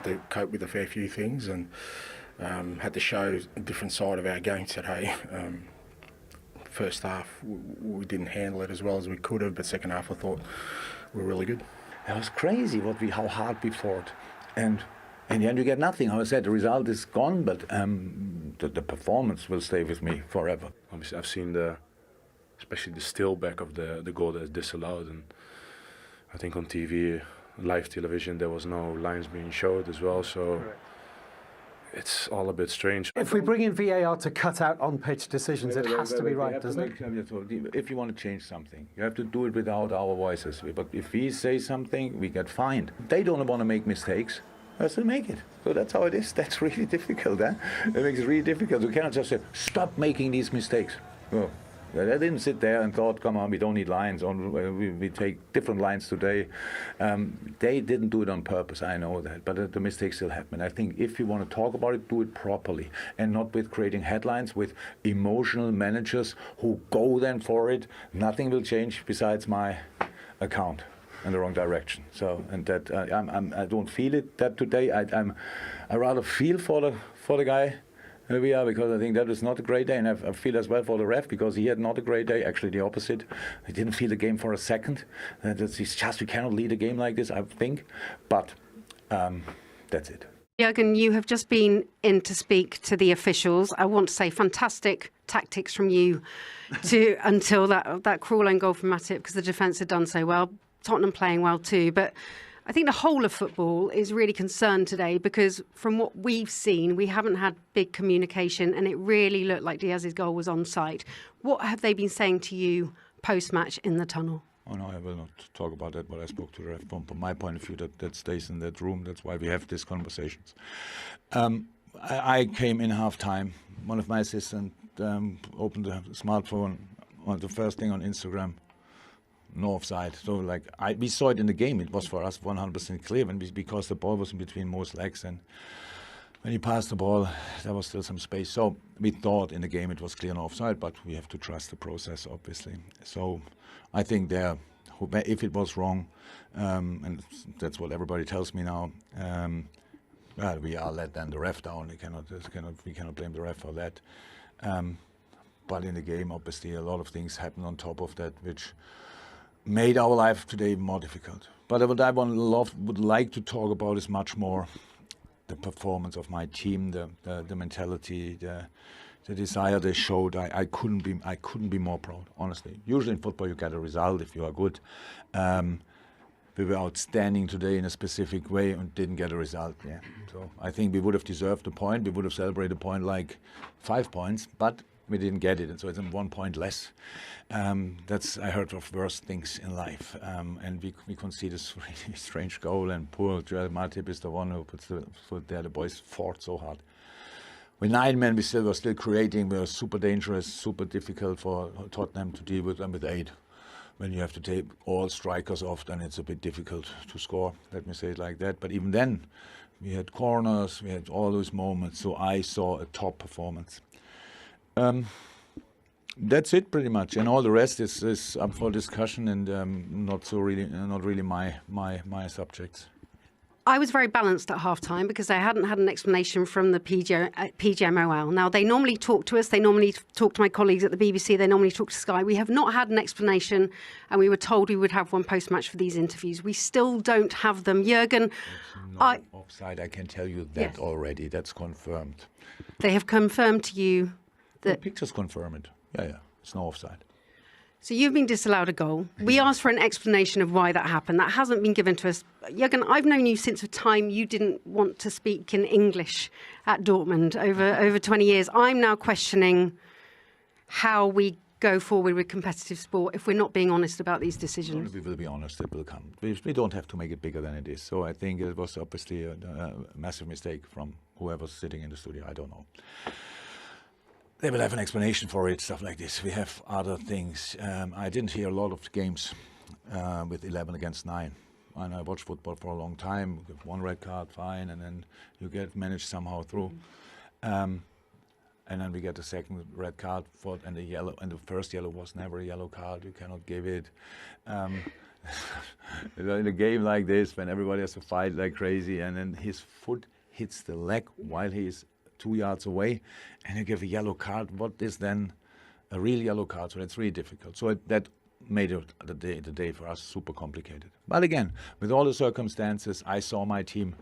to cope with a fair few things and had to show a different side of our game today. First half, we didn't handle it as well as we could have, but second half I thought we were really good. It was crazy how hard we fought. And in the end, you get nothing. How I said, the result is gone, but the performance will stay with me forever. Obviously, I've seen especially the still back of the goal that is disallowed, and I think on TV, live television, there was no lines being showed as well. So. Correct. It's all a bit strange. If we bring in VAR to cut out on-pitch decisions, it has to be right, doesn't it? If you want to change something, you have to do it without our voices. But if we say something, we get fined. They don't want to make mistakes. Let's make it. So that's how it is. That's really difficult. It makes it really difficult. You cannot just say, stop making these mistakes. Well, they didn't sit there and thought, come on, we don't need lines. We take different lines today. They didn't do it on purpose, I know that. But the mistakes still happen. I think if you want to talk about it, do it properly. And not with creating headlines with emotional managers who go then for it. Nothing will change besides my account in the wrong direction. So, and that I don't feel it that today. I rather feel for the guy. We are, because I think that was not a great day, and I feel as well for the ref because he had not a great day. Actually, the opposite. He didn't feel the game for a second. It's just we cannot lead a game like this, I think. But that's it. Jürgen, you have just been in to speak to the officials. I want to say fantastic tactics from you until that crawl-in goal from Matip, because the defence had done so well. Tottenham playing well too, but I think the whole of football is really concerned today because from what we've seen, we haven't had big communication and it really looked like Diaz's goal was onside. What have they been saying to you post-match in the tunnel? Oh no, I will not talk about that, but I spoke to the ref from my point of view that stays in that room. That's why we have these conversations. I came in half-time. One of my assistants opened the smartphone on the first thing on Instagram. No offside. So we saw it in the game. It was for us 100% clear because the ball was in between Mo's legs, and when he passed the ball, there was still some space. So we thought in the game it was clear no offside, but we have to trust the process, obviously. So I think if it was wrong, and that's what everybody tells me now, well, we are let then the ref down. We cannot blame the ref for that. But in the game, obviously, a lot of things happened on top of that, which made our life today more difficult. But what I would like to talk about is much more the performance of my team, the mentality, the desire they showed. I couldn't be more proud, honestly. Usually in football you get a result if you are good. We were outstanding today in a specific way and didn't get a result. Yeah. So I think we would have deserved a point. We would have celebrated a point like 5 points, but we didn't get it, and so it's 1 point less. I heard of worse things in life, and we conceded this really strange goal, and poor Joel Matip is the one who puts the foot there. The boys fought so hard. With 9 men, we were still creating. We were super dangerous, super difficult for Tottenham to deal with, and with 8. When you have to take all strikers off, then it's a bit difficult to score, let me say it like that. But even then, we had corners, we had all those moments, so I saw a top performance. That's it pretty much, and all the rest is up for discussion and not really my subjects. I was very balanced at half-time because I hadn't had an explanation from the PGMOL. Now, they normally talk to us, they normally talk to my colleagues at the BBC, they normally talk to Sky. We have not had an explanation, and we were told we would have one post-match for these interviews. We still don't have them. Jürgen, offside, I can tell you that already. That's confirmed. They have confirmed to you that... The pictures confirm it. Yeah, it's no offside. So you've been disallowed a goal. We asked for an explanation of why that happened. That hasn't been given to us. Jürgen, I've known you since a time you didn't want to speak in English at Dortmund over 20 years. I'm now questioning how we go forward with competitive sport if we're not being honest about these decisions. We will be honest, it will come. We don't have to make it bigger than it is. So I think it was obviously a massive mistake from whoever's sitting in the studio. I don't know. They will have an explanation for it, stuff like this. We have other things. I didn't hear a lot of games with 11 against 9. And I watched football for a long time. You get 1 red card, fine, and then you get managed somehow through. And then we get the second red card and the yellow. And the first yellow was never a yellow card. You cannot give it. in a game like this, when everybody has to fight like crazy, and then his foot hits the leg while he is 2 yards away, and you give a yellow card, what is then a real yellow card? So that's really difficult. So that made the day for us super complicated. But again, with all the circumstances, I saw my team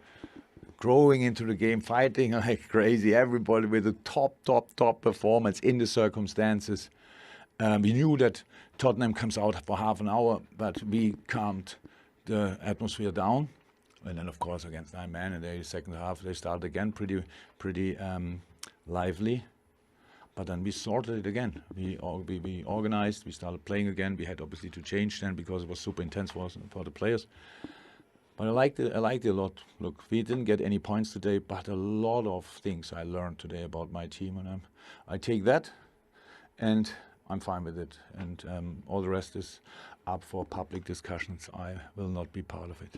growing into the game, fighting like crazy, everybody with a top performance in the circumstances. We knew that Tottenham comes out for half an hour, but we calmed the atmosphere down. And then, of course, against 9 men in the second half, they started again pretty lively. But then we sorted it again. We organized, we started playing again. We had obviously to change then because it was super intense for the players. But I liked it a lot. Look, we didn't get any points today, but a lot of things I learned today about my team. And I take that, and I'm fine with it. And all the rest is up for public discussions. I will not be part of it.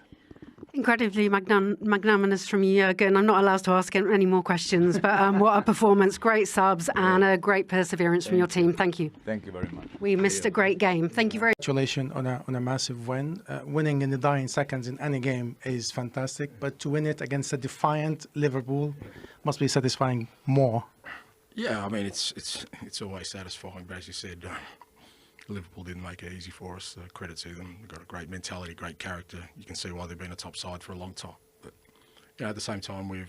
Incredibly magnanimous from you, Jürgen. I'm not allowed to ask any more questions, but what a performance. Great subs and a great perseverance from your team. Thank you. Thank you very much. We missed a great game. Thank you very much. Congratulations on a massive win. Winning in the dying seconds in any game is fantastic, but to win it against a defiant Liverpool must be satisfying more. Yeah, I mean, it's always satisfying, but as you said, Liverpool didn't make it easy for us. Credit to them. They've got a great mentality, great character. You can see why they've been a top side for a long time. But at the same time, in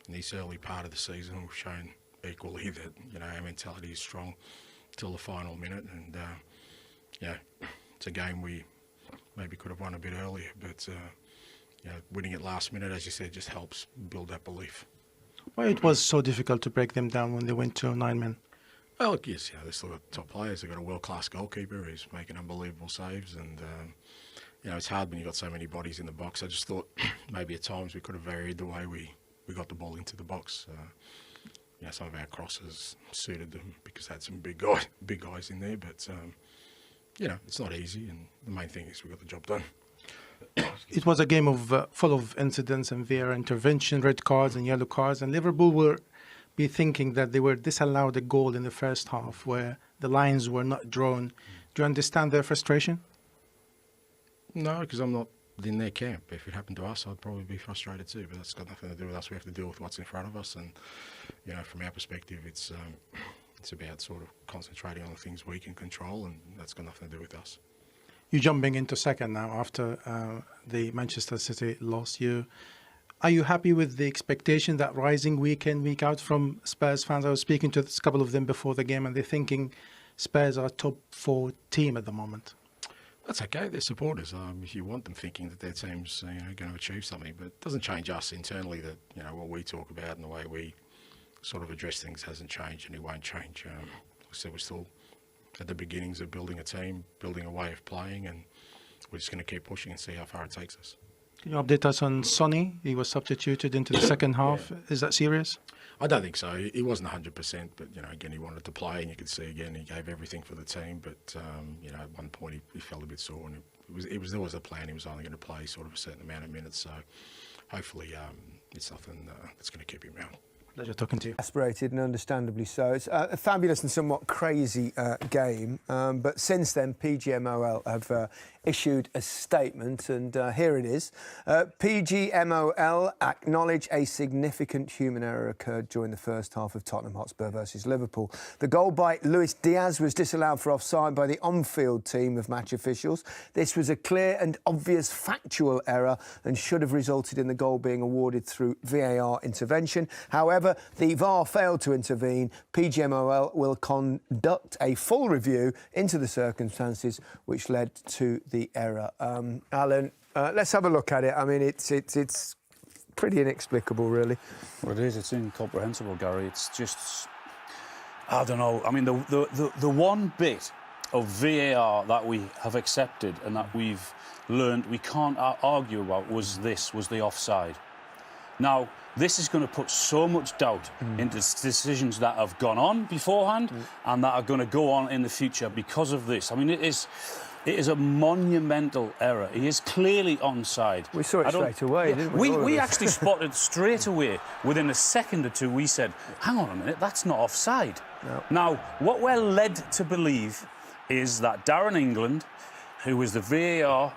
this early part of the season, we've shown equally that our mentality is strong till the final minute. And it's a game we maybe could have won a bit earlier, but winning it last minute, as you said, just helps build that belief. Why it was so difficult to break them down when they went to 9 men? Well, yes, they've still got top players. They've got a world-class goalkeeper who's making unbelievable saves, and it's hard when you've got so many bodies in the box. I just thought maybe at times we could have varied the way we got the ball into the box. Some of our crosses suited them because they had some big guys in there, but it's not easy, and the main thing is we got the job done. It was a game of full of incidents and VAR intervention, red cards and yellow cards, and Liverpool were be thinking that they were disallowed a goal in the first half where the lines were not drawn. Do you understand their frustration? No, because I'm not in their camp. If it happened to us, I'd probably be frustrated too, but that's got nothing to do with us. We have to deal with what's in front of us, and from our perspective, it's about sort of concentrating on the things we can control, and that's got nothing to do with us. You're jumping into second now after the Manchester City loss. Are you happy with the expectation that rising week in, week out from Spurs fans? I was speaking to a couple of them before the game, and they're thinking Spurs are a top 4 team at the moment. That's okay. They're supporters. If you want them thinking that their team's going to achieve something, but it doesn't change us internally. That what we talk about and the way we sort of address things hasn't changed, and it won't change. Like I said, we're still at the beginnings of building a team, building a way of playing, and we're just going to keep pushing and see how far it takes us. Can you update us on Sonny? He was substituted into the second half. Yeah. Is that serious? I don't think so. He wasn't 100%, but again, he wanted to play, and you could see again he gave everything for the team. But at one point he felt a bit sore, and it was always a plan. He was only going to play sort of a certain amount of minutes. So hopefully it's something that's going to keep him out. Pleasure talking to you. Aspirated and understandably so. It's a fabulous and somewhat crazy game, but since then PGMOL have issued a statement, and here it is. PGMOL acknowledge a significant human error occurred during the first half of Tottenham Hotspur versus Liverpool. The goal by Luis Diaz was disallowed for offside by the on-field team of match officials. This was a clear and obvious factual error and should have resulted in the goal being awarded through VAR intervention. However, the VAR failed to intervene. PGMOL will conduct a full review into the circumstances which led to the error. Alan, let's have a look at it. I mean, it's pretty inexplicable, really. Well, it is. It's incomprehensible, Gary. It's just, I don't know. I mean, the one bit of VAR that we have accepted and that we've learned we can't argue about was the offside. Now, this is going to put so much doubt into decisions that have gone on beforehand and that are going to go on in the future because of this. I mean, it is a monumental error. He is clearly onside. We saw it straight away, didn't we? We actually spotted straight away. Within a second or two, we said, hang on a minute, that's not offside. No. Now, what we're led to believe is that Darren England who is the VAR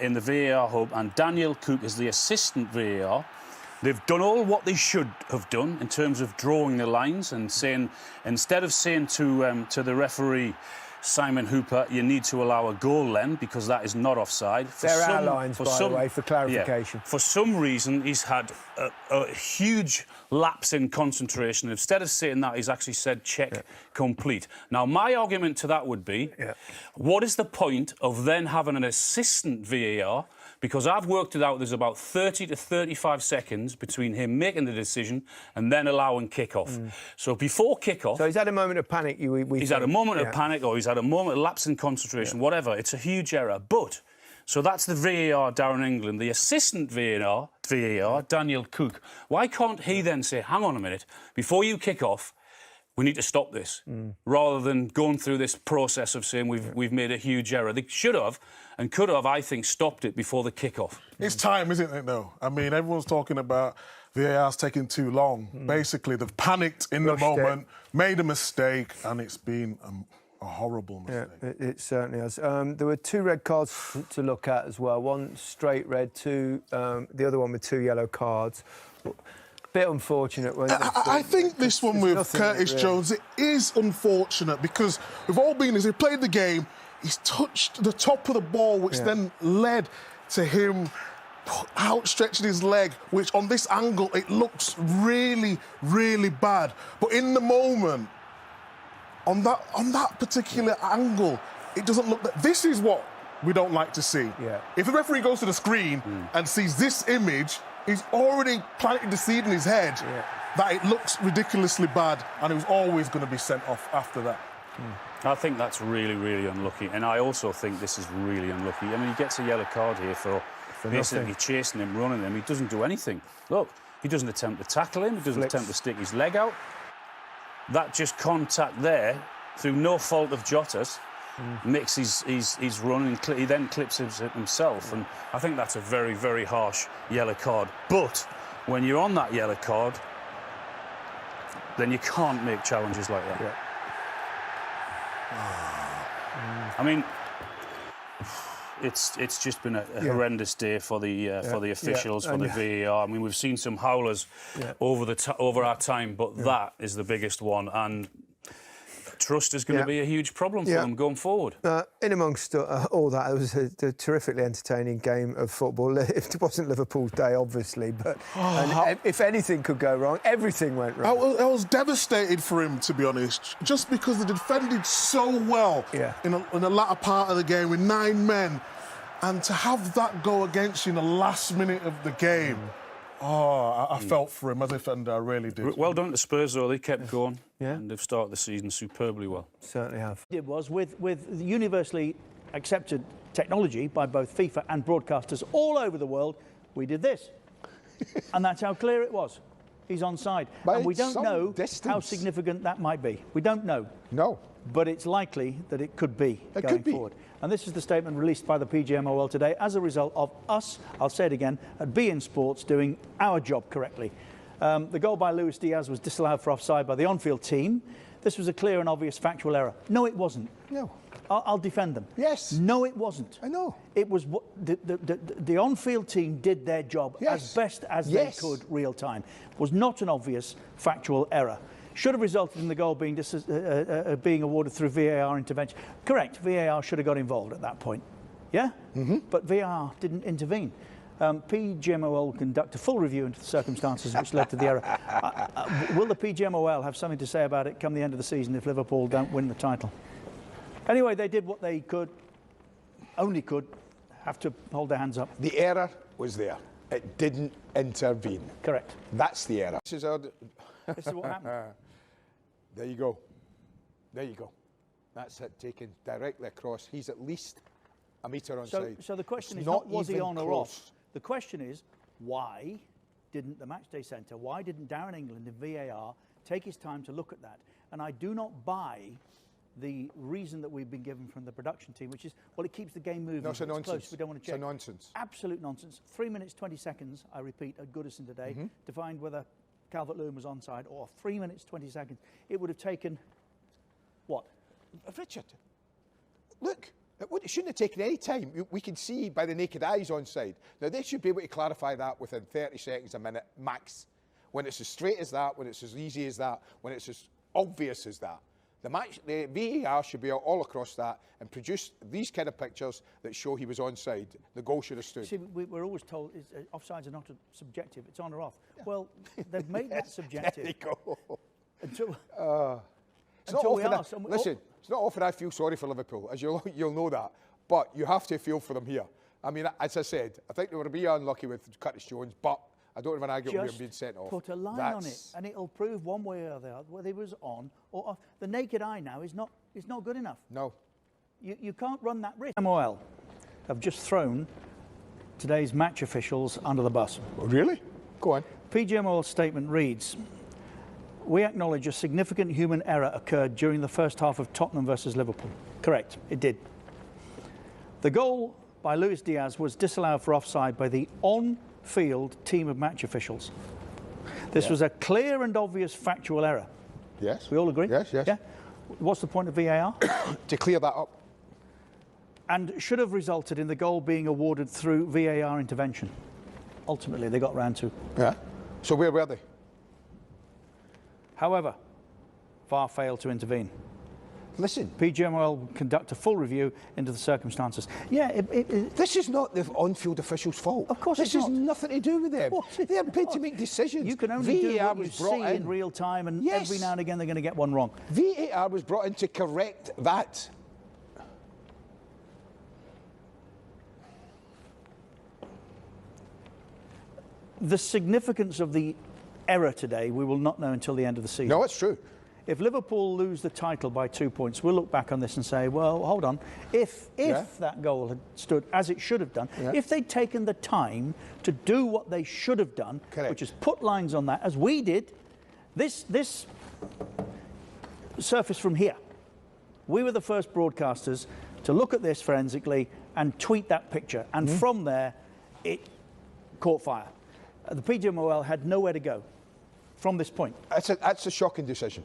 in the VAR hub, and Daniel Cook is the assistant VAR. They've done all what they should have done in terms of drawing the lines and saying, instead of saying to the referee, Simon Hooper, you need to allow a goal then because that is not offside. There are lines, by the way, for clarification. Yeah, for some reason, he's had a huge lapse in concentration. Instead of saying that, he's actually said check complete. Now, my argument to that would be, what is the point of then having an assistant VAR? Because I've worked it out, there's about 30 to 35 seconds between him making the decision and then allowing kick-off. So before kick-off... So he's had a moment of panic, he's had a moment of panic, or he's had a moment of lapse in concentration, whatever. It's a huge error. But, so that's the VAR, Darren England. The assistant VAR, Daniel Cook. Why can't he then say, hang on a minute, before you kick off, we need to stop this, rather than going through this process of saying we've made a huge error. They should have and could have, I think, stopped it before the kick-off. It's time, isn't it, though? I mean, everyone's talking about VAR's taking too long. Basically, they've panicked in the moment, made a mistake, and it's been a horrible mistake. Yeah, it certainly has. There were 2 red cards to look at as well. One straight red, the other one with 2 yellow cards. Bit unfortunate. I think this one with Curtis Jones, it is unfortunate because we've all been, as he played the game, he's touched the top of the ball, which then led to him outstretching his leg, which on this angle, it looks really, really bad. But in the moment, on that particular angle, it doesn't look that. This is what we don't like to see. Yeah. If the referee goes to the screen and sees this image, he's already planted the seed in his head that it looks ridiculously bad, and he was always going to be sent off after that. I think that's really, really unlucky. And I also think this is really unlucky. I mean, he gets a yellow card here for basically chasing him, running him. He doesn't do anything. Look, he doesn't attempt to tackle him. He doesn't attempt to stick his leg out. That just contact there, through no fault of Jota's, makes his run, and he then clips himself. And I think that's a very, very harsh yellow card. But when you're on that yellow card, then you can't make challenges like that. I mean, it's just been a horrendous day for the officials, for the VAR. I mean, we've seen some howlers over our time, but that is the biggest one, and trust is going to be a huge problem for them going forward. In amongst all that, it was a terrifically entertaining game of football. It wasn't Liverpool's day, obviously, but if anything could go wrong, everything went wrong. I was devastated for him, to be honest, just because they defended so well in the latter part of the game with 9 men, and to have that go against you in the last minute of the game. I felt for him as a defender, I really did. Well done to Spurs, though. They kept going, and they've started the season superbly well. Certainly have. It was with universally accepted technology by both FIFA and broadcasters all over the world, we did this. And that's how clear it was. He's onside. And we don't know how significant that might be. We don't know. No. But it's likely that it could be going forward. And this is the statement released by the PGMOL today as a result of us, I'll say it again, at beIN Sports doing our job correctly. The goal by Luis Diaz was disallowed for offside by the on-field team. This was a clear and obvious factual error. No, it wasn't. No. I'll defend them. Yes. No, it wasn't. I know. It was what the on-field team did their job as best as they could real time. It was not an obvious factual error. Should have resulted in the goal being awarded through VAR intervention. Correct, VAR should have got involved at that point. Yeah? But VAR didn't intervene. PGMOL will conduct a full review into the circumstances which led to the error. Will the PGMOL have something to say about it come the end of the season if Liverpool don't win the title? Anyway, they did what they could, only could, have to hold their hands up. The error was there. It didn't intervene. Correct. That's the error. This is what happened. There you go. There you go. That's it, taken directly across. He's at least a metre onside. So the question is not was he on or off? The question is, why didn't the Matchday Centre, why didn't Darren England in VAR take his time to look at that? And I do not buy the reason that we've been given from the production team, which is, well, it keeps the game moving. No, it's a nonsense. Close, we don't want to check. It's a nonsense. Absolute nonsense. 3 minutes, 20 seconds, I repeat, at Goodison today, to find whether Calvert-Lewin was onside, or 3 minutes, 20 seconds. It would have taken, what? Richard, look, It shouldn't have taken any time. We can see by the naked eyes onside. Now, they should be able to clarify that within 30 seconds, a minute, max. When it's as straight as that, when it's as easy as that, when it's as obvious as that. The VAR should be all across that and produce these kind of pictures that show he was onside. The goal should have stood. See, we're always told offsides are not subjective, it's on or off. Well, they've made that subjective. There you go. Until, listen, it's not often I feel sorry for Liverpool, as you'll know that. But you have to feel for them here. I mean, as I said, I think they were a bit unlucky with Curtis Jones, but I don't have an argument with him being sent off. Put a line on it, and it'll prove one way or the other whether he was on or off. The naked eye now is not good enough. No. You can't run that risk. MOL have just thrown today's match officials under the bus. Oh, really? Go on. PGMOL's statement reads, "We acknowledge a significant human error occurred during the first half of Tottenham versus Liverpool." Correct, it did. The goal by Luis Diaz was disallowed for offside by the on-field team of match officials. This was a clear and obvious factual error. Yes. We all agree? Yes, yes. Yeah? What's the point of VAR? To clear that up. And should have resulted in the goal being awarded through VAR intervention. Ultimately, they got round to. Yeah. So where were they? However, VAR failed to intervene. Listen. PGMOL will conduct a full review into the circumstances. Yeah, this is not the on-field officials' fault. Of course this it's has nothing to do with them. They're paid to make decisions. You can only do VAR what you was brought see in real time, and yes. every now and again they're going to get one wrong. VAR was brought in to correct that. The significance of the error today, we will not know until the end of the season. No, it's true. If Liverpool lose the title by 2 points, we'll look back on this and say, well, hold on. If that goal had stood as it should have done, if they'd taken the time to do what they should have done, which is put lines on that, as we did, this surfaced from here. We were the first broadcasters to look at this forensically and tweet that picture. And from there, it caught fire. The PGMOL had nowhere to go from this point. That's a shocking decision.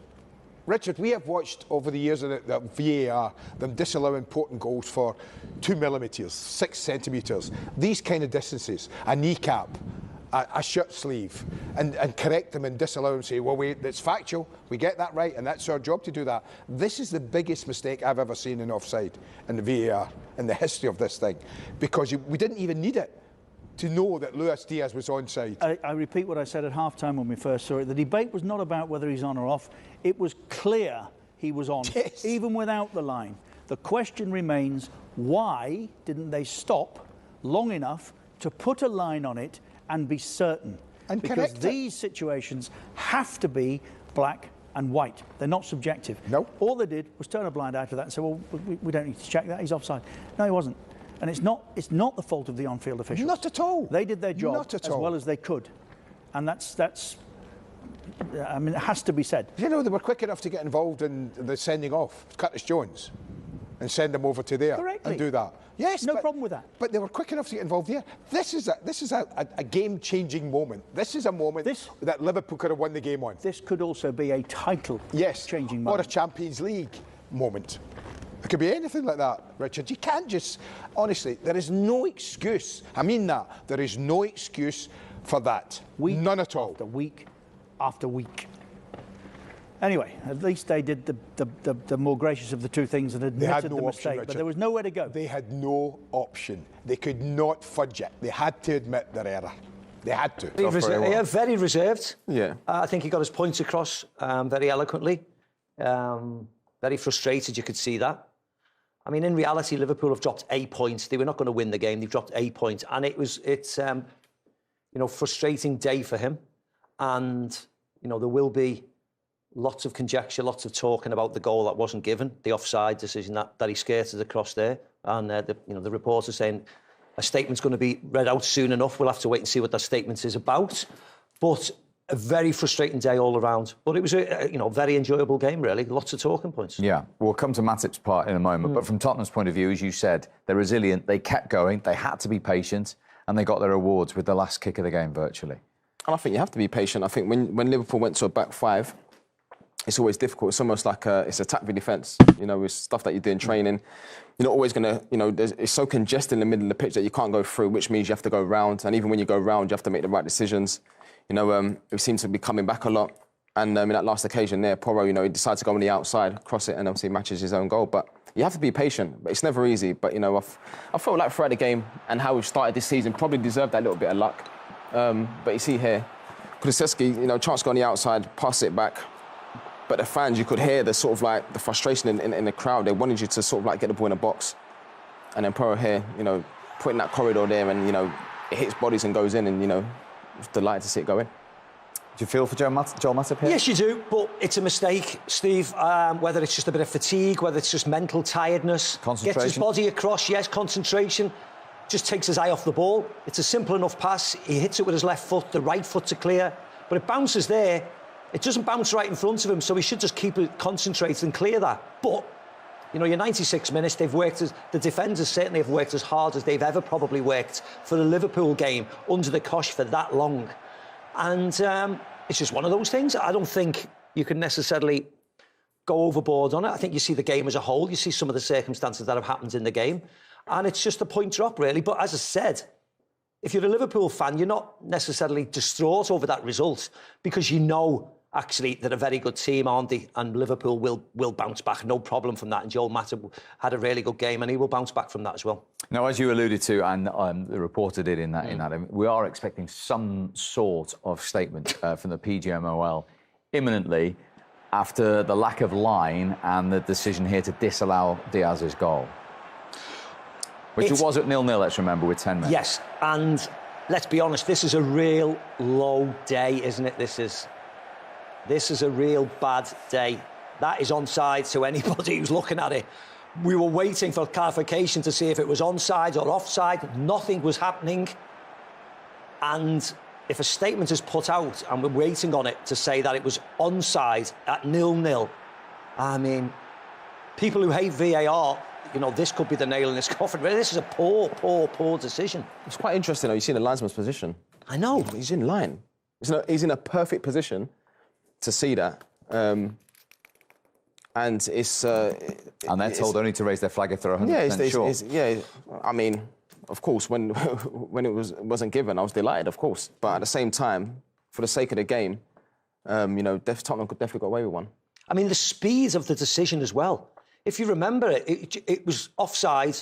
Richard, we have watched over the years of the VAR them disallow important goals for 2 millimetres, 6 centimetres, these kind of distances, a kneecap, a shirt sleeve, and correct them and disallow them and say, well, that's factual, we get that right, and that's our job to do that. This is the biggest mistake I've ever seen in offside in the VAR in the history of this thing, because we didn't even need it to know that Luis Diaz was onside. I repeat what I said at half-time when we first saw it. The debate was not about whether he's on or off. It was clear he was on, even without the line. The question remains, why didn't they stop long enough to put a line on it and be certain? And because these situations have to be black and white. They're not subjective. No. All they did was turn a blind eye to that and say, well, we don't need to check that, he's offside. No, he wasn't. And it's not the fault of the on-field officials. Not at all. They did their job Not at as all. well as they could. And that's I mean, it has to be said. You know, they were quick enough to get involved in the sending off Curtis Jones and send him over to there and do that. Yes, no problem with that. But they were quick enough to get involved there. This is a game-changing moment. This is a moment that Liverpool could have won the game on. This could also be a title-changing moment. Or a Champions League moment. It could be anything like that, Richard. You can't just... Honestly, there is no excuse. I mean that. There is no excuse for that. None at all. Week after week. Anyway, at least they did the more gracious of the two things and admitted the mistake. But there was nowhere to go. They had no option. They could not fudge it. They had to admit their error. They had to. Very reserved. Yeah. I think he got his points across very eloquently. Very frustrated, you could see that. I mean, in reality, Liverpool have dropped 8 points. They were not going to win the game. They've dropped 8 points. And it's frustrating day for him. And, there will be lots of conjecture, lots of talking about the goal that wasn't given, the offside decision that he skirted across there. And, the reporter saying a statement's going to be read out soon enough. We'll have to wait and see what that statement is about. But a very frustrating day all around. But it was a very enjoyable game, really. Lots of talking points. Yeah, we'll come to Matip's part in a moment. But from Tottenham's point of view, as you said, they're resilient. They kept going. They had to be patient. And they got their rewards with the last kick of the game, virtually. And I think you have to be patient. I think when Liverpool went to a back five, it's always difficult. It's almost like it's attack v defence. You know, it's stuff that you do in training. You're not always going to, you know, it's so congested in the middle of the pitch that you can't go through, which means you have to go round. And even when you go round, you have to make the right decisions. You know, we seem to be coming back a lot. And in that last occasion there, Porro, you know, he decided to go on the outside, cross it, and obviously matches his own goal. But you have to be patient. But it's never easy. But, you know, I felt like throughout the game and how we've started this season probably deserved that little bit of luck. But you see here, Kulusevski, you know, chance to go on the outside, pass it back. But the fans, you could hear the sort of like the frustration in the crowd. They wanted you to sort of like get the ball in the box. And then Porro here, you know, putting that corridor there and, you know, it hits bodies and goes in and, you know, was delighted to see it go in. Do you feel for Joel Matip here? Yes, you do, but it's a mistake, Steve. Whether it's just a bit of fatigue, whether it's just mental tiredness. Concentration. Gets his body across, yes, concentration. Just takes his eye off the ball. It's a simple enough pass. He hits it with his left foot, the right foot to clear. But it bounces there. It doesn't bounce right in front of him, so he should just keep it concentrated and clear that. But, you know, your 96 minutes, they've worked the defenders certainly have worked as hard as they've ever probably worked for the Liverpool game under the cosh for that long. And it's just one of those things. I don't think you can necessarily go overboard on it. I think you see the game as a whole. You see some of the circumstances that have happened in the game. And it's just a point drop, really. But as I said, if you're a Liverpool fan, you're not necessarily distraught over that result because you know, actually, they're a very good team, aren't they? And Liverpool will bounce back, no problem from that. And Joel Matip had a really good game and he will bounce back from that as well. Now, as you alluded to, and the reporter did in that, we are expecting some sort of statement from the PGMOL imminently after the lack of line and the decision here to disallow Diaz's goal. Which it was at 0-0, let's remember, with 10 minutes. Yes, and let's be honest, this is a real low day, isn't it? This is a real bad day. That is onside to anybody who's looking at it. We were waiting for clarification to see if it was onside or offside. Nothing was happening. And if a statement is put out and we're waiting on it to say that it was onside at 0-0, I mean, people who hate VAR, you know, this could be the nail in this coffin. This is a poor decision. It's quite interesting, though. You've seen the linesman's position. I know. He's in line. He's in a perfect position to see that. And it's... and they're told only to raise their flag if they're 100% sure. Yeah, I mean, of course, when it wasn't given, I was delighted, of course. But at the same time, for the sake of the game, you know, Tottenham could definitely got away with one. I mean, the speed of the decision as well. If you remember it was offside,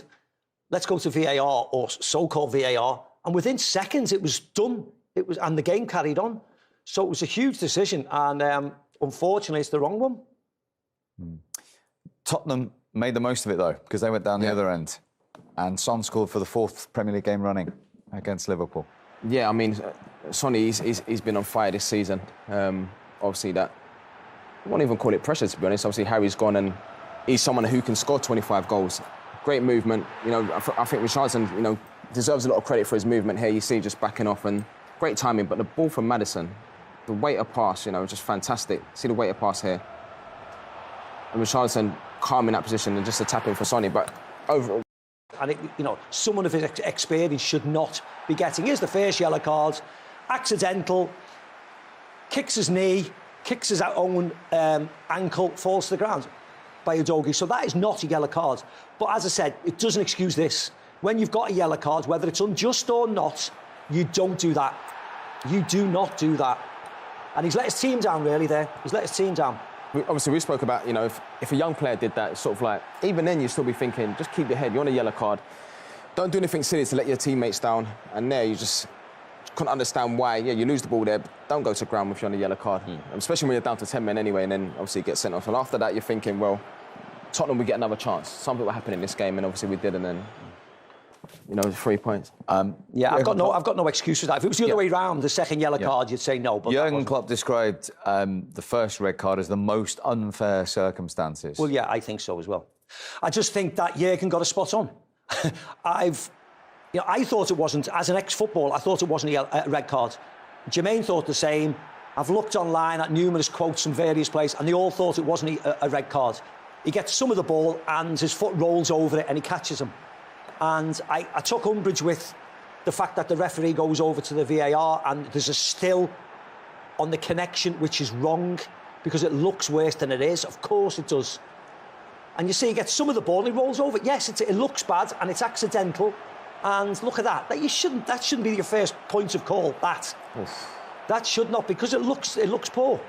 let's go to VAR, or so-called VAR, and within seconds it was done. And the game carried on. So it was a huge decision, and unfortunately it's the wrong one. Tottenham made the most of it, though, because they went down the other end. And Son scored for the 4th Premier League game running against Liverpool. Yeah, I mean, Sonny, he's been on fire this season. Obviously, that... I won't even call it pressure, to be honest. Obviously, Harry's gone and he's someone who can score 25 goals. Great movement. You know, I think Richarlison, you know, deserves a lot of credit for his movement here. You see just backing off and great timing. But the ball from Maddison, the weighted pass, you know, just fantastic. See the weighted pass here. And Richarlison calm in that position and just a tap in for Sonny. But overall... And, you know, someone of his experience should not be getting... Here's the first yellow card. Accidental. Kicks his knee. Kicks his own ankle. Falls to the ground by Udogie. So that is not a yellow card. But as I said, it doesn't excuse this. When you've got a yellow card, whether it's unjust or not, you don't do that. You do not do that. And he's let his team down, really, there. He's let his team down. Obviously, we spoke about, you know, if a young player did that, it's sort of like, even then you'd still be thinking, just keep your head, you're on a yellow card. Don't do anything silly to let your teammates down. And there, you just couldn't understand why. Yeah, you lose the ball there, but don't go to ground if you're on a yellow card. Especially when you're down to 10 men anyway, and then obviously get sent off. And after that, you're thinking, well, Tottenham will get another chance. Something will happen in this game, and obviously we did, and then, you know, 3 points. Yeah, I've got no excuse for that. If it was the other way round, the second yellow card, you'd say no. But Jurgen Klopp described the first red card as the most unfair circumstances. Well, yeah, I think so as well. I just think that Jurgen got a spot on. I thought it wasn't, as an ex-footballer, I thought it wasn't a red card. Jermaine thought the same. I've looked online at numerous quotes from various places, and they all thought it wasn't a red card. He gets some of the ball, and his foot rolls over it, and he catches him. And I took umbrage with the fact that the referee goes over to the VAR, and there's a still on the connection, which is wrong. because it looks worse than it is. Of course it does. And you see he gets some of the ball and he rolls over. Yes, it looks bad and it's accidental. And look at that. That shouldn't be your first point of call. That should not, because it looks poor.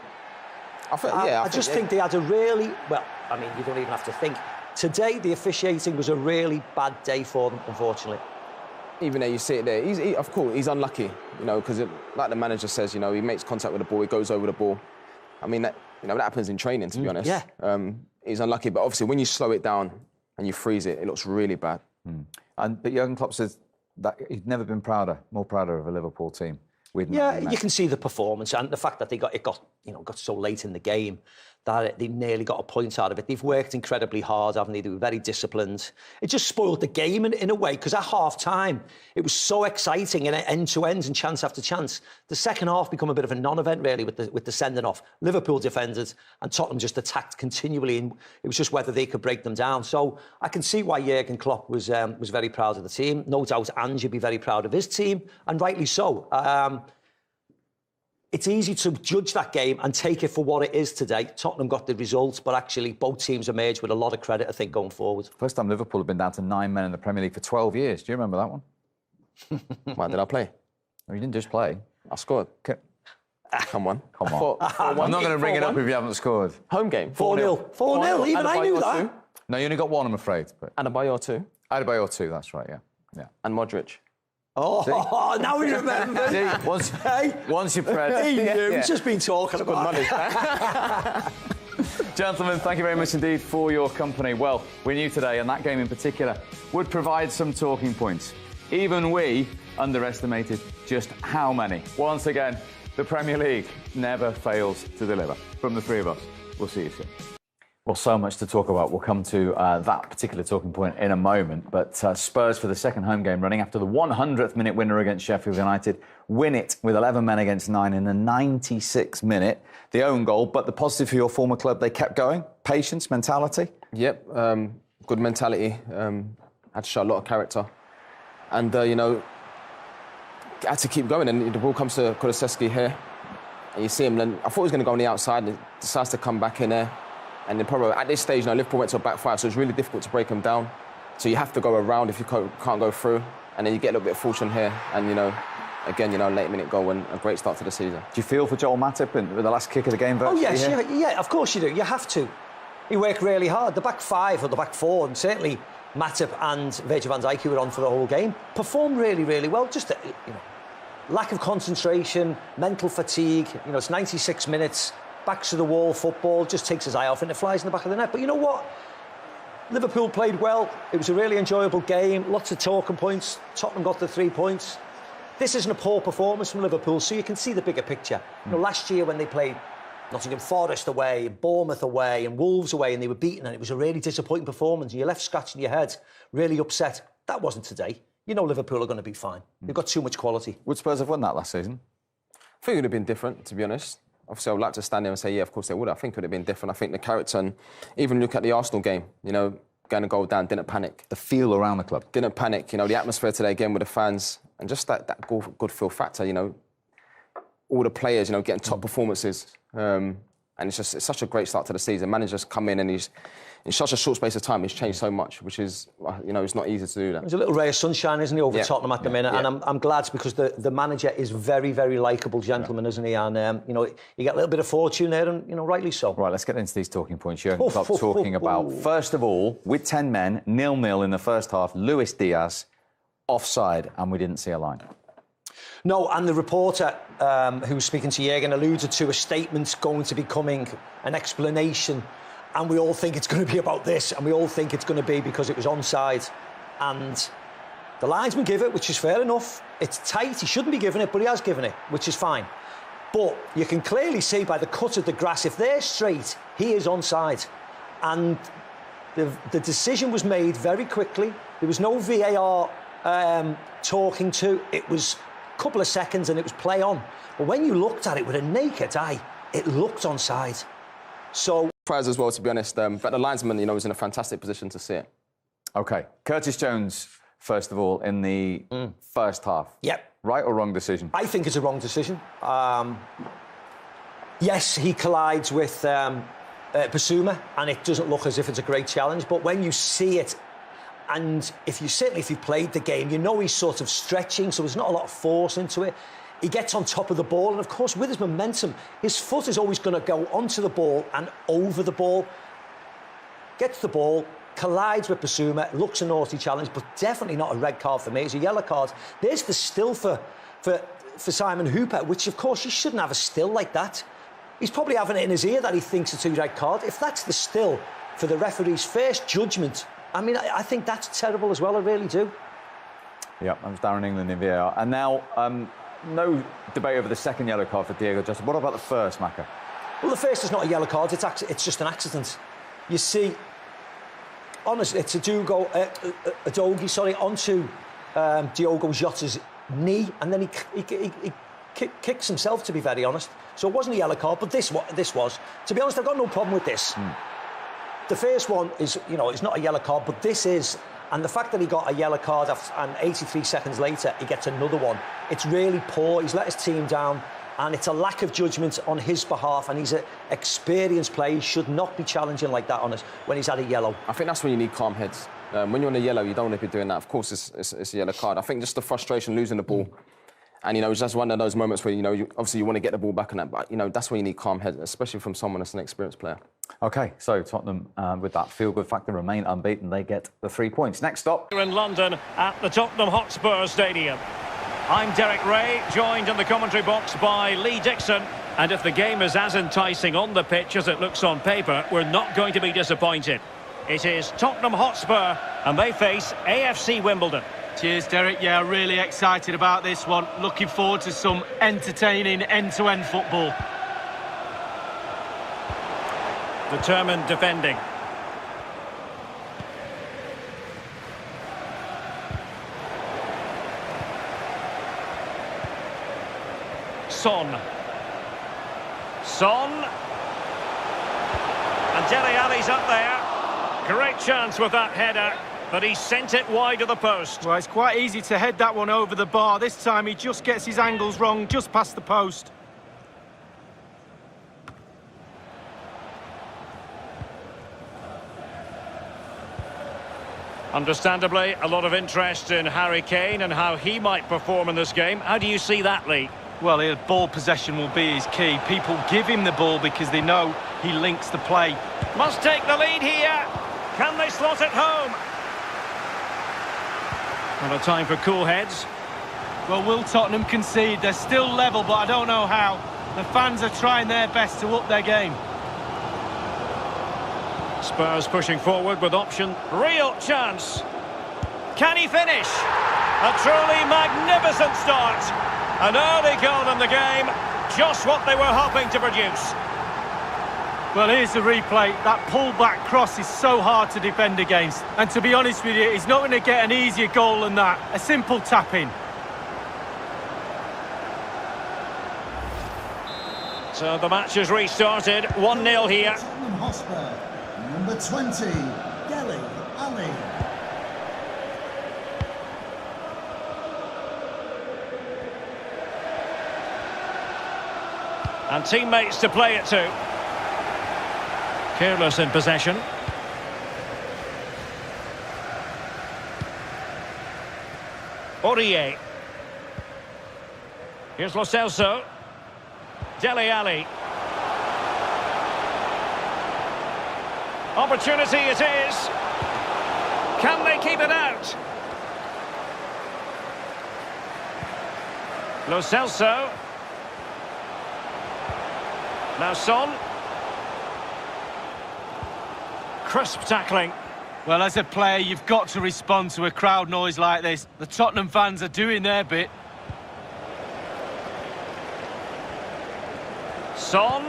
I just think they had a really, well, I mean, you don't even have to think. Today, the officiating was a really bad day for them, unfortunately. Even though you see it there, of course, he's unlucky, you know, because like the manager says, you know, he makes contact with the ball, he goes over the ball. I mean, that happens in training, to be honest. Yeah. He's unlucky, but obviously when you slow it down and you freeze it, it looks really bad. But Jurgen Klopp says that he'd never been more prouder of a Liverpool team. Yeah, you can see the performance and the fact that it got so late in the game that they nearly got a point out of it. They've worked incredibly hard, haven't they? They were very disciplined. It just spoiled the game in a way, because at half-time, it was so exciting and end-to-end and chance after chance. The second half become a bit of a non-event, really, with the sending off. Liverpool defended and Tottenham just attacked continually, and it was just whether they could break them down. So I can see why Jurgen Klopp was very proud of the team. No doubt Ange would be very proud of his team, and rightly so. It's easy to judge that game and take it for what it is today. Tottenham got the results, but actually both teams emerged with a lot of credit, I think, going forward. First time Liverpool have been down to 9 men in the Premier League for 12 years. Do you remember that one? Why did I play? No, you didn't just play. I scored. Come on. I'm not going to bring it up if you haven't scored. Home game. 4-0. 4-0, even I knew that. No, you only got one, I'm afraid. But... Adebayor 2. Adebayor 2, that's right, yeah. And Modric. Oh, now we remember. Once you're prepped. He knew. He's just been talking about money. Gentlemen, thank you very much indeed for your company. Well, we knew today, and that game in particular would provide some talking points. Even we underestimated just how many. Once again, the Premier League never fails to deliver. From the three of us, we'll see you soon. Well, so much to talk about. We'll come to that particular talking point in a moment. But Spurs, for the second home game running after the 100th minute winner against Sheffield United, win it with 11 men against 9 in the 96th minute. The own goal, but the positive for your former club, they kept going. Patience, mentality. Yep, good mentality. Had to show a lot of character. And, had to keep going. And the ball comes to Kulusevski here. And you see him, and I thought he was going to go on the outside. And he decides to come back in there. And then probably at this stage, Liverpool went to a back five, so it's really difficult to break them down. So you have to go around if you can't go through. And then you get a little bit of fortune here. And, again, late minute goal and a great start to the season. Do you feel for Joel Matip with the last kick of the game virtually? Oh, yes, yeah, of course you do. You have to. He worked really hard. The back five or the back four, and certainly Matip and Virgil van Dijk, who were on for the whole game, performed really, really well. Just, lack of concentration, mental fatigue. It's 96 minutes. Backs to the wall football, just takes his eye off and it flies in the back of the net. But you know what? Liverpool played well. It was a really enjoyable game. Lots of talking points. Tottenham got the 3 points. This isn't a poor performance from Liverpool, so you can see the bigger picture. Last year when they played Nottingham Forest away, Bournemouth away and Wolves away and they were beaten and it was a really disappointing performance and you're left scratching your head, really upset. That wasn't today. Liverpool are going to be fine. They've got too much quality. Would Spurs have won that last season? I think it would have been different, to be honest. Obviously, I would like to stand there and say, yeah, of course they would. I think it would have been different. I think the character, and even look at the Arsenal game, going to go down, didn't panic. The feel around the club. Didn't panic, the atmosphere today again with the fans, and just that good feel factor, all the players, getting top performances. And it's such a great start to the season. Managers come in and he's, in such a short space of time, he's changed so much, which is, it's not easy to do that. There's a little ray of sunshine, isn't he, over Tottenham at the minute? Yeah. And I'm glad because the manager is very, very likeable gentleman, isn't he? And, you get a little bit of fortune there and, rightly so. Right, let's get into these talking points. Jurgen Klopp talking about, first of all, with 10 men, 0-0 in the first half, Luis Diaz, offside, and we didn't see a line. No, and the reporter who was speaking to Jurgen alluded to a statement going to be coming, an explanation. And we all think it's going to be about this, and we all think it's going to be because it was onside. And the linesman give it, which is fair enough. It's tight, he shouldn't be giving it, but he has given it, which is fine. But you can clearly see by the cut of the grass, if they're straight, he is onside. And the decision was made very quickly. There was no VAR talking to. It was a couple of seconds and it was play on. But when you looked at it with a naked eye, it looked onside. So... Surprised as well, to be honest, but the linesman, was in a fantastic position to see it. OK. Curtis Jones, first of all, in the first half. Yep. Right or wrong decision? I think it's a wrong decision. The Yes, he collides with Basuma, and it doesn't look as if it's a great challenge. But when you see it, and if you played the game, you know he's sort of stretching, so there's not a lot of force into it. He gets on top of the ball, and of course, with his momentum, his foot is always going to go onto the ball and over the ball. Gets the ball, collides with Basuma, looks a naughty challenge, but definitely not a red card for me. It's a yellow card. There's the still for Simon Hooper, which of course you shouldn't have a still like that. He's probably having it in his ear that he thinks it's a red card. If that's the still for the referee's first judgment, I mean, I think that's terrible as well, I really do. Yeah, that was Darren England in VAR. And now, no debate over the second yellow card for Diego Jota. What about the first, Macca? Well, the first is not a yellow card, it's just an accident. You see, honestly, it's a Udogie, onto Diogo Jota's knee, and then he kicks himself, to be very honest. So it wasn't a yellow card, but this was. To be honest, I've got no problem with this. The first one is, it's not a yellow card, but this is. And the fact that he got a yellow card and 83 seconds later, he gets another one. It's really poor. He's let his team down, and it's a lack of judgment on his behalf, and he's an experienced player. He should not be challenging like that on us when he's had a yellow. I think that's when you need calm heads. When you're on a yellow, you don't want to be doing that. Of course, it's a yellow card. I think just the frustration, losing the ball. And, it's just one of those moments where, obviously you want to get the ball back on that, but, that's when you need calm heads, especially from someone that's an experienced player. OK, so Tottenham, with that feel-good factor, remain unbeaten. They get the 3 points. Next stop. Here in London at the Tottenham Hotspur Stadium. I'm Derek Ray, joined in the commentary box by Lee Dixon. And if the game is as enticing on the pitch as it looks on paper, we're not going to be disappointed. It is Tottenham Hotspur, and they face AFC Wimbledon. Cheers, Derek. Yeah, really excited about this one. Looking forward to some entertaining end-to-end football. Determined defending. Son. And Dele Alli's up there. Great chance with that header, but he sent it wide of the post. Well, it's quite easy to head that one over the bar. This time he just gets his angles wrong, just past the post. Understandably, a lot of interest in Harry Kane and how he might perform in this game. How do you see that, Lee? Well, ball possession will be his key. People give him the ball because they know he links the play. Must take the lead here. Can they slot it home? Not a time for cool heads. Well, will Tottenham concede? They're still level, but I don't know how. The fans are trying their best to up their game. Spurs pushing forward with option. Real chance. Can he finish? A truly magnificent start. An early goal in the game. Just what they were hoping to produce. Well, here's the replay. That pull-back cross is so hard to defend against. And to be honest with you, he's not going to get an easier goal than that. A simple tap-in. So the match has restarted. 1-0 here. Tottenham Hotspur, number 20, Dele Alli. And teammates to play it to. Careless in possession. Aurier. Here's Lo Celso. Dele Alli. Opportunity it is. Can they keep it out? Lo Celso. Now Son. Crisp tackling. Well, as a player, you've got to respond to a crowd noise like this. The Tottenham fans are doing their bit. Son.